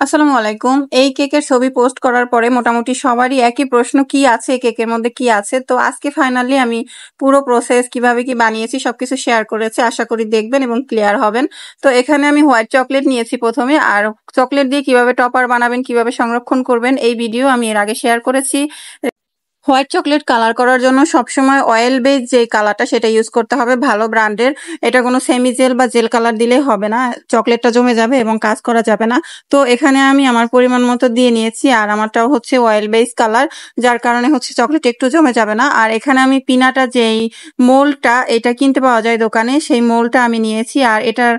আসসালামু আলাইকুম। এই কেকের ছবি পোস্ট করার পরে মোটামুটি সবারই একই প্রশ্ন, কি আছে কেকের মধ্যে, কি আছে। তো আজকে ফাইনালি আমি পুরো প্রসেস কিভাবে কি বানিয়েছি সবকিছু শেয়ার করেছি, আশা করি দেখবেন এবং ক্লিয়ার হবেন। তো এখানে আমি হোয়াইট চকলেট নিয়েছি প্রথমে, আর চকলেট দিয়ে কিভাবে টপার বানাবেন, কিভাবে সংরক্ষণ করবেন, এই ভিডিও আমি এর আগে শেয়ার করেছি। হোয়াইট চকলেট কালার করার জন্য সবসময় অয়েল বেস যে কালারটা সেটা ইউজ করতে হবে, ভালো ব্র্যান্ডের। এটা কোনো সেমি জেল বা জেল কালার দিলে হবে না, চকলেটটা জমে যাবে এবং কাজ করা যাবে না। তো এখানে আমি আমার পরিমাণ মতো দিয়ে নিয়েছি, আর আমারটাও হচ্ছে অয়েল বেস কালার, যার কারণে হচ্ছে চকলেট একটু জমে যাবে না। আর এখানে আমি পিনাটা যেই মোলটা, এটা কিনতে পাওয়া যায় দোকানে, সেই মোলটা আমি নিয়েছি। আর এটার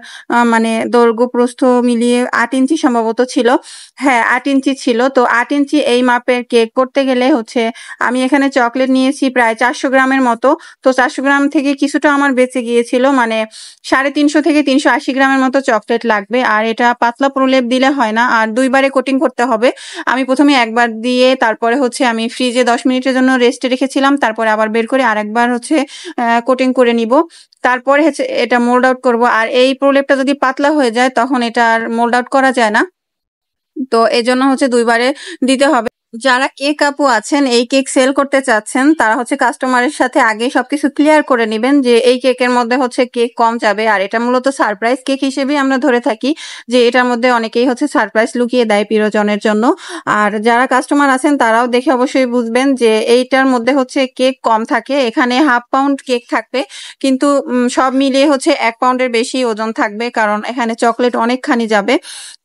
মানে দৈর্ঘ্য প্রস্থ মিলিয়ে 8 ইঞ্চি সম্ভবত ছিল। হ্যাঁ, 8 ইঞ্চি ছিল। তো 8 ইঞ্চি এই মাপের কেক করতে গেলে হচ্ছে আমি এখানে চকলেট নিয়েছি প্রায় 400 গ্রামের মতো। তো 400 গ্রাম থেকে কিছুটা আমার বেঁচে গিয়েছিল, মানে 350 থেকে 380 গ্রামের মতো চকলেট লাগবে। আর এটা পাতলা প্রলেপ দিলে হয় না, আর 2 বারে কোটিং করতে হবে। আমি প্রথমে একবার দিয়ে তারপরে হচ্ছে আমি ফ্রিজে 10 মিনিটের জন্য রেস্টে রেখেছিলাম, তারপরে আবার বের করে আরেকবার হচ্ছে কোটিং করে নিব। তারপরে হচ্ছে এটা মোল্ড আউট করব। আর এই প্রলেপটা যদি পাতলা হয়ে যায় তখন এটা আর মোল্ড আউট করা যায় না, তো এজন্য হচ্ছে 2 বারে দিতে হবে। যারা কেক আপু আছেন, এই কেক সেল করতে চাচ্ছেন, তারা হচ্ছে কাস্টমারের সাথে আগে সবকিছু ক্লিয়ার করে নেবেন যে এই কেকের মধ্যে হচ্ছে কেক কম যাবে। আর এটা মূলত সারপ্রাইজ কেক হিসেবেই আমরা ধরে থাকি, যে এটার মধ্যে অনেকেই হচ্ছে সারপ্রাইজ লুকিয়ে দেয় প্রিয়জনের জন্য। আর যারা কাস্টমার আছেন তারাও দেখে অবশ্যই বুঝবেন যে এইটার মধ্যে হচ্ছে কেক কম থাকে। এখানে হাফ পাউন্ড কেক থাকবে, কিন্তু সব মিলিয়ে হচ্ছে 1 পাউন্ডের বেশি ওজন থাকবে, কারণ এখানে চকলেট অনেকখানি যাবে।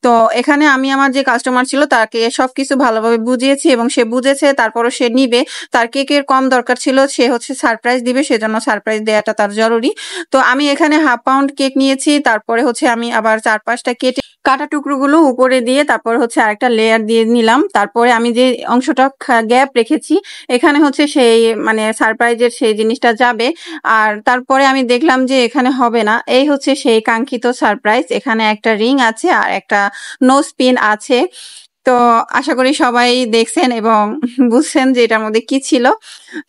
তো এখানে আমি আমার যে কাস্টমার ছিল তাকে সবকিছু ভালোভাবে বুঝিয়েছি এবং সে বুঝেছে, তারপরও সে নিবে। তার কেকের কম দরকার ছিল, সে হচ্ছে সারপ্রাইজ দিবে, সেজন্য সারপ্রাইজ দেওয়াটা তার জরুরি। তো আমি এখানে হাফ পাউন্ড কেক নিয়েছি, তারপরে হচ্ছে আমি আবার 4-5টা কেটে কাটা টুকরোগুলো উপরে দিয়ে তারপর হচ্ছে আরেকটা লেয়ার দিয়ে নিলাম। তারপরে আমি যে অংশটা গ্যাপ রেখেছি এখানে হচ্ছে সেই মানে সারপ্রাইজের সেই জিনিসটা যাবে। আর তারপরে আমি দেখলাম যে এখানে হবে না, এই হচ্ছে সেই কাঙ্ক্ষিত সারপ্রাইজ। এখানে একটা রিং আছে আর একটা নোজ পিন আছে। তো আশা করি সবাই দেখছেন এবং বুঝছেন যে এটার মধ্যে কি ছিল।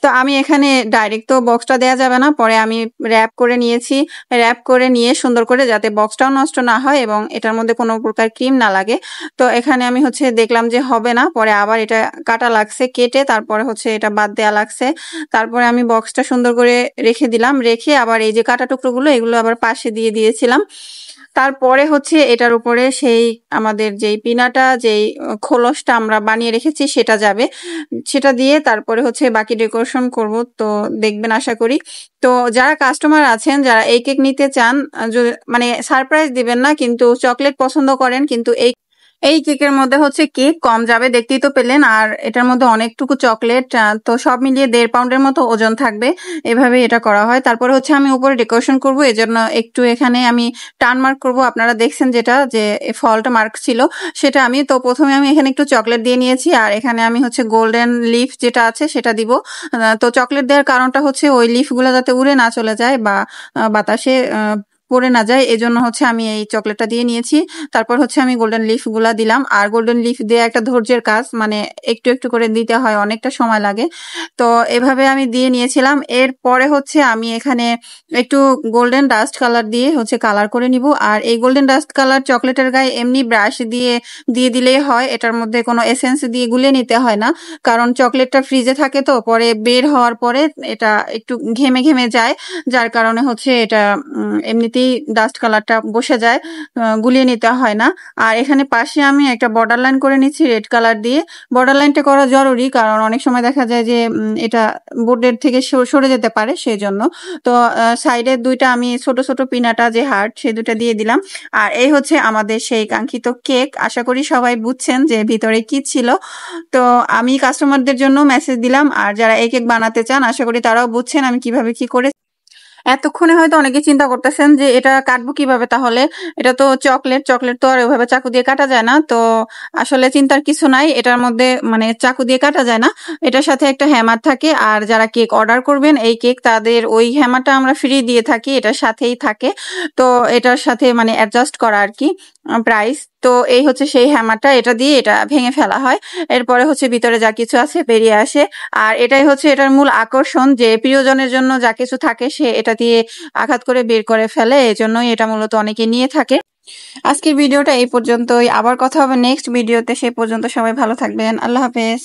তো আমি এখানে ডাইরেক্ট তো বক্সটা দেয়া যাবে না, পরে আমি র‍্যাপ করে নিয়েছি। র‍্যাপ করে নিয়ে সুন্দর করে, যাতে বক্সটাও নষ্ট না হয় এবং এটার মধ্যে কোনো প্রকার ক্রিম না লাগে। তো এখানে আমি হচ্ছে দেখলাম যে হবে না, পরে আবার এটা কাটা লাগছে, কেটে তারপরে হচ্ছে এটা বাদ দেয়া লাগছে। তারপরে আমি বক্সটা সুন্দর করে রেখে দিলাম, রেখে আবার এই যে কাটা টুকরোগুলো এগুলো আবার পাশে দিয়ে দিয়েছিলাম। তারপরে হচ্ছে এটার উপরে সেই আমাদের যেই পিনাটা, যেই খোলসটা আমরা বানিয়ে রেখেছি সেটা যাবে। সেটা দিয়ে তারপরে হচ্ছে বাকি ডেকোরেশন করব, তো দেখবেন আশা করি। তো যারা কাস্টমার আছেন, যারা এই কেক নিতে চান, মানে সারপ্রাইজ দিবেন না কিন্তু চকলেট পছন্দ করেন, কিন্তু এই কেকের মধ্যে হচ্ছে কেক কম যাবে, দেখতেই তো পেলেন। আর এটার মধ্যে অনেকটুকু চকলেট, তো সব মিলিয়ে 1.5 পাউন্ডের মতো ওজন থাকবে। এভাবে এটা করা হয়। তারপরে হচ্ছে আমি উপরে ডেকোরেশন করব, এজন্য একটু এখানে আমি টার্ন মার্ক করব। আপনারা দেখছেন যেটা যে ফল্ট মার্ক ছিল সেটা আমি, তো প্রথমে আমি এখানে একটু চকলেট দিয়ে নিয়েছি, আর এখানে আমি হচ্ছে গোল্ডেন লিফ যেটা আছে সেটা দিব। তো চকলেট দেওয়ার কারণটা হচ্ছে ওই লিফগুলো যাতে উড়ে না চলে যায় বা বাতাসে পড়ে না যায়, এজন্য হচ্ছে আমি এই চকলেটটা দিয়ে নিয়েছি। তারপর হচ্ছে আমি গোল্ডেন লিফ গুলা দিলাম। আর গোল্ডেন লিফ দিয়ে একটা ধৈর্যের কাজ, মানে একটু একটু করে দিতে হয়, অনেকটা সময় লাগে। তো এভাবে আমি দিয়ে নিয়েছিলাম। এরপরে হচ্ছে আমি এখানে একটু গোল্ডেন ডাস্ট কালার দিয়ে হচ্ছে কালার করে নিব। আর এই গোল্ডেন ডাস্ট কালার চকলেটের গায়ে এমনি ব্রাশ দিয়ে দিয়ে দিলেই হয়, এটার মধ্যে কোনো এসেন্স দিয়ে গুলিয়ে নিতে হয় না, কারণ চকলেটটা ফ্রিজে থাকে, তো পরে বের হওয়ার পরে এটা একটু ঘেমে ঘেমে যায়, যার কারণে হচ্ছে এটা এমনিতেই ডাস্ট কালারটা বসে যায়, গুলিয়ে নিতে হয় না। আর এখানে পাশে আমি একটা বর্ডার লাইন করে নিচ্ছি রেড কালার দিয়ে। বর্ডার লাইনটা করা জরুরি, কারণ অনেক সময় দেখা যায় যে এটা বোর্ডের থেকে সরে যেতে পারে, সেই জন্য। তো সাইডে 2টা আমি ছোট ছোট পিনাটা যে হার্ট, সেই 2টা দিয়ে দিলাম। আর এই হচ্ছে আমাদের সেই কাঙ্ক্ষিত কেক। আশা করি সবাই বুঝছেন যে ভিতরে কি ছিল। তো আমি কাস্টমারদের জন্য মেসেজ দিলাম, আর যারা এই কেক বানাতে চান আশা করি তারাও বুঝছেন আমি কিভাবে কি করে। এতক্ষণে হয়তো অনেকে চিন্তা করতেছেন যে এটা কাটবো কিভাবে, তাহলে এটা তো চকলেট, চকলেট তো আর ওইভাবে চাকু দিয়ে কাটা যায় না। তো আসলে চিন্তার কিছু নাই, এটার মধ্যে মানে চাকু দিয়ে কাটা যায় না, এটার সাথে একটা হ্যামার থাকে। আর যারা কেক অর্ডার করবেন এই কেক, তাদের ওই হ্যামারটা আমরা ফ্রি দিয়ে থাকি, এটার সাথেই থাকে। তো এটার সাথে মানে অ্যাডজাস্ট করা আর কি প্রাইস। তো এই হচ্ছে সেই হ্যামারটা, এটা দিয়ে এটা ভেঙে ফেলা হয়, এরপরে হচ্ছে ভিতরে যা কিছু আছে বেরিয়ে আসে। আর এটাই হচ্ছে এটার মূল আকর্ষণ, যে প্রিয়জনের জন্য যা কিছু থাকে সে এটা দিয়ে আঘাত করে বের করে ফেলে, এজন্যই এটা মূলত অনেকে নিয়ে থাকে। আজকের ভিডিওটা এই পর্যন্তই। আবার কথা হবে নেক্সট ভিডিওতে। সে পর্যন্ত সবাই ভালো থাকবেন। আল্লাহ হাফেজ।